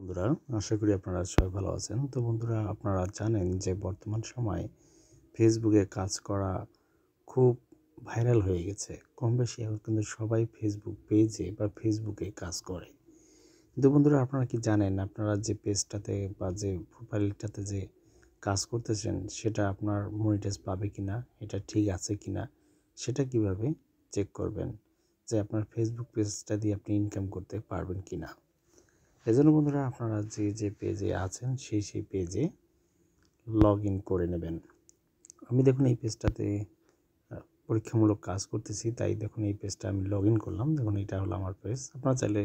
বন্ধুরা, আশা করি আপনারা সবাই ভালো আছেন। তো বন্ধুরা, আপনারা জানেন যে বর্তমান সময়ে ফেসবুকে কাজ করা খুব ভাইরাল হয়ে গেছে। কম বেশি এখন কিন্তু সবাই ফেসবুক পেজে বা ফেসবুকে কাজ করে। কিন্তু বন্ধুরা, আপনারা কি জানেন আপনারা যে পেজটাতে বা যে প্রোফাইলটাতে যে কাজ করতেছেন সেটা আপনার মনিটাইজ পাবে কিনা, এটা ঠিক আছে কিনা, সেটা কিভাবে চেক করবেন যে আপনার ফেসবুক পেজটা দিয়ে আপনি ইনকাম করতে পারবেন কিনা। এজন্য বন্ধুরা, আপনারা যে পেজে আছেন সেই পেজে লগ ইন করে নেবেন। আমি দেখুন এই পেজটাতে পরীক্ষামূলক কাজ করতেছি, তাই দেখুন এই পেজটা আমি লগ ইন করলাম। দেখুন এটা হলো আমার পেজ, আপনারা চাইলে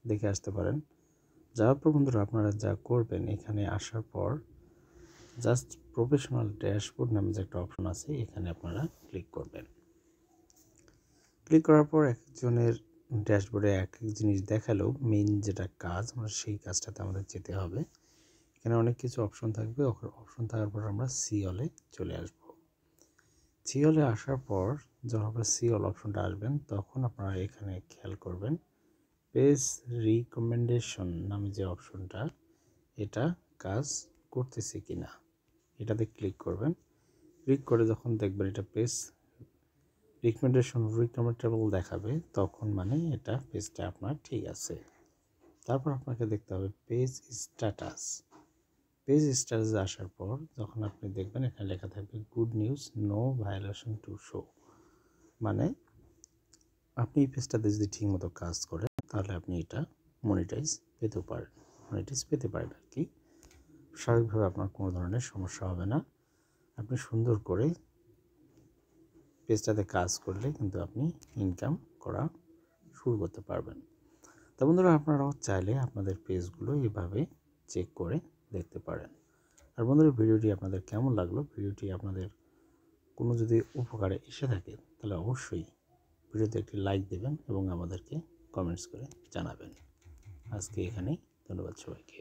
দেখে আসতে পারেন। যাওয়ার পর বন্ধুরা, আপনারা যা করবেন, এখানে আসার পর জাস্ট প্রফেশনাল ড্যাশবোর্ড নামে যে একটা অপশন আছে, এখানে আপনারা ক্লিক করবেন। ক্লিক করার পর একজনের ড্যাশবোর্ডে এক এক জিনিস দেখালেও মেইন যেটা কাজ, আমরা সেই কাজটাতে আমাদের যেতে হবে। এখানে অনেক কিছু অপশন থাকবে। অপশন থাকার পর আমরা সি অলে চলে আসব। সি অলে আসার পর যখন আপনারা সি অল অপশনটা আসবেন, তখন আপনারা এখানে খেয়াল করবেন পেজ রিকমেন্ডেশন নামে যে অপশনটা, এটা কাজ করতেছে কিনা, এটাতে ক্লিক করবেন। ক্লিক করে যখন দেখবেন এটা পেজ রিকমেন্ডেবল দেখাবে, তখন মানে এটা পেজটা আপনার ঠিক আছে। তারপর আপনাকে দেখতে হবে পেজ স্ট্যাটাস। পেজ স্ট্যাটাসে আসার পর যখন আপনি দেখবেন এখানে লেখা থাকবে good news, no violation to show, মানে আপনি এই পেজটাতে যদি ঠিকমতো কাজ করেন তাহলে আপনি এটা মনিটাইজ পেতে পারেন। আর কি, স্বাভাবিকভাবে আপনার কোনো ধরনের সমস্যা হবে না। আপনি সুন্দর করে পেজটাতে কাজ করলে কিন্তু আপনি ইনকাম করা শুরু করতে পারবেন। তা বন্ধুরা, আপনারাও চাইলে আপনাদের পেজগুলো এইভাবে চেক করে দেখতে পারেন। আর বন্ধুরা, ভিডিওটি আপনাদের কেমন লাগলো, ভিডিওটি আপনাদের কোনো যদি উপকারে এসে থাকে তাহলে অবশ্যই ভিডিওতে একটি লাইক দেবেন এবং আমাদেরকে কমেন্টস করে জানাবেন। আজকে এখানেই, ধন্যবাদ সবাইকে।